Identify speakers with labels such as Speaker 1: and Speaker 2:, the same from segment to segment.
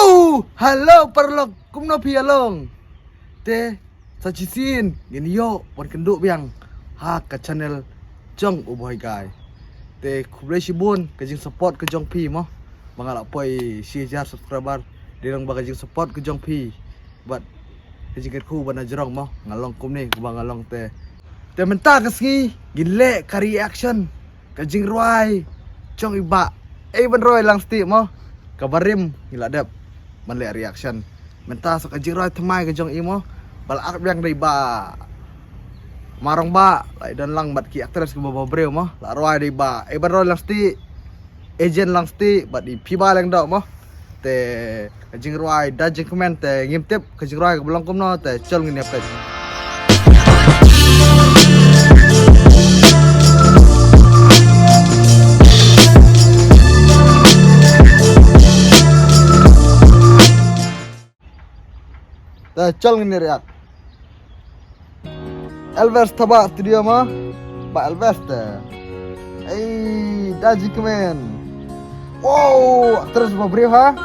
Speaker 1: Yo, halo perlok, kumno pialong. Te, sa chisin, gini yo, wan kenduk biang. Ha ke channel Jong Uboy Guy. Te kubre shibun, kajing support ke Jong Pi mo. Mangalak poi share subscriber, dirang bagajing support ke Jong Pi. But kajing ku bana jerong mo, ngalong kum ni, kubang ngalong te. Te mentah keski, gile ka reaction. Kajing ruai, Jong iba. Ben roy lang sti mo. Kabarim hiladap. Manle reaction mentah sok kajing roy thamai ke Jong imo balak biang dai ba marong ba lai dan lang bat ki actress ke baba breu mo la roy dai ba ban roy lang sti agent lang sti bat di piba lang dok mo te kajing roy da jing comment te ngim tip kajing roy ke belong kumno te chol ngin apet chal ngini react Elvis thaba studio ma ba Elvis te daji kemen wow terus beri ha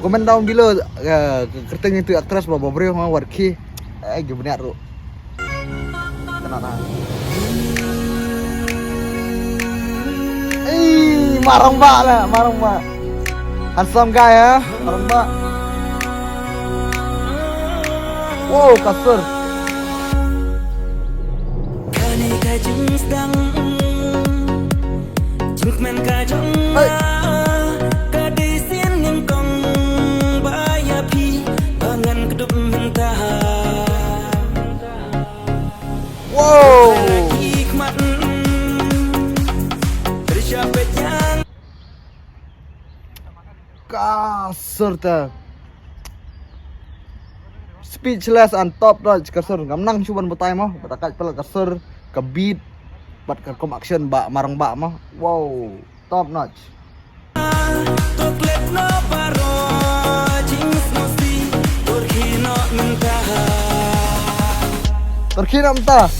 Speaker 1: komen down below kerteng itu aktris baba beri ha warki gimana ru tenang marang ba lah marang ba handsome guy ya, orang mbak. Wow, kasur. Hey. Wow. Kasur ta speechless and top notch kasur ngamnang cuban butai mah batakat pel kasur ke beat bat ke kom action ba marang ba mah wow top notch terkina mentah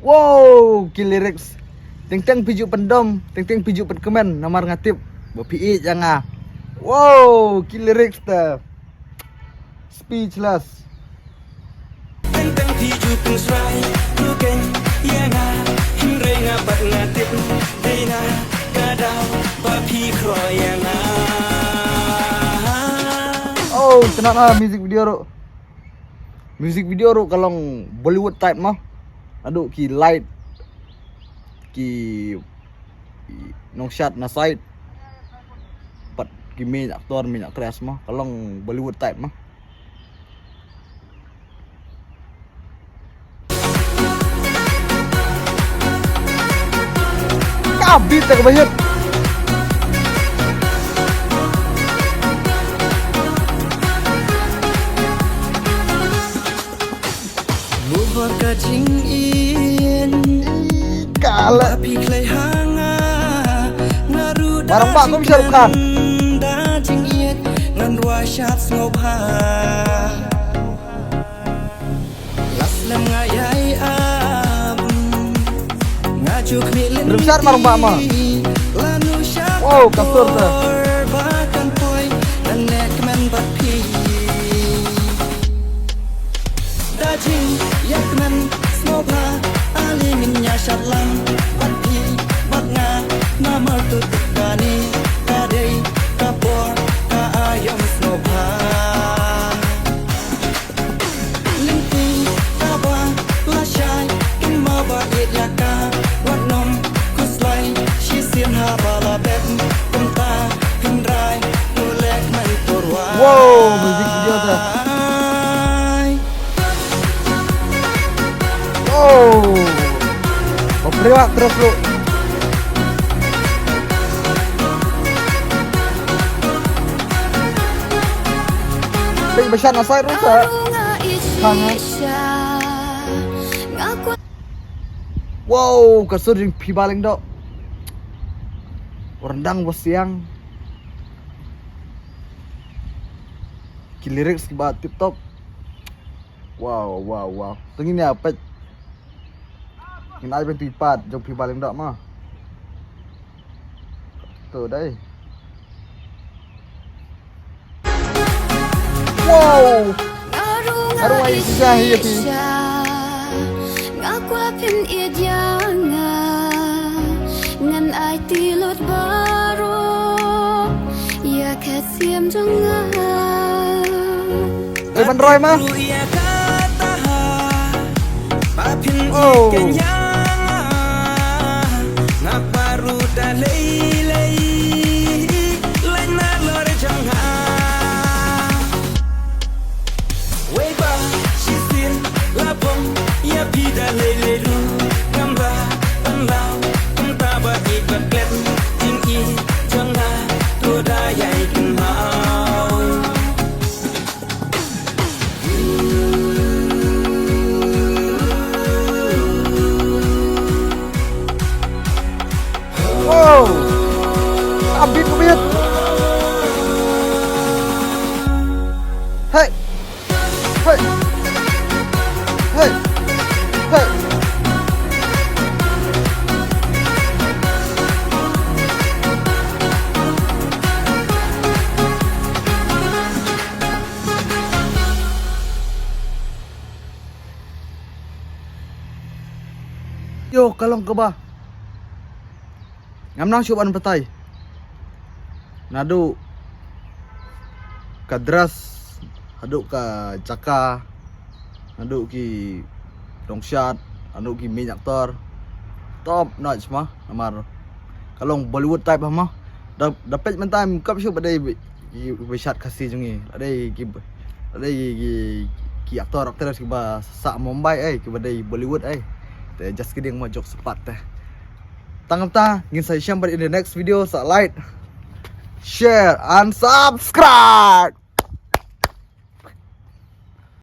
Speaker 1: wow, ki lyrics. Teng-teng piju pendom, teng-teng piju penkemen nomor ngatip. Bapi jangan. Wow, ki lyrics ta. Speechless. Teng-teng piju pensrai, luken yana himre ngapat ngatip. Dena kadau bapi kroyana. Oh, tenang music video ro. Music video ro kalau Bollywood type mah. Aduh ki light ki nong shot na side pat ki main aktor main aktris mah kalong Bollywood type mah kabit tak banyak buat kajing kala barang pak kau bisa bukan besar barang pak mah wow kasur tuh yakman smoba aliminnya syatlang pati batnga nama tutukani kadai kapor ka ayam smoba linti kaba lashai kimma ba yaka watnom kuslai shisin habala bet kumta hindrai nulek man porwa wow musik video tuh oh, priwak terus lu. Tapi besar nasai rusak. Wow, kasur yang pibaling dok. Rendang bos siang. lirik skiba tip top. Wow. Tengin ni apa? Ngin ai pen pipat, jok pi paling dak mah. Tu dai. Wow. Aduh ai sijah ya pi.
Speaker 2: Ngakwa pin idyanga ngan ai tilot baro ya kasiam jonga.
Speaker 1: Ban Roy mah. Oh. Wow, abis kubit. Hey. Yo, kalong ke bah. Ngam nang syuban petai. Nadu kadras, aduk ka caka, aduk ki dongsyat, aduk ki minyak tor. Top notch mah namar. Kalong Bollywood type mah. Dapat mentam kap syub badai besat kasih jungi. Adai ki aktor ki ba sa Mumbai ki badai Bollywood Te just kidding mo joke sepat teh. Tanggap ta, ngin saya share in the next video, like, share, and subscribe.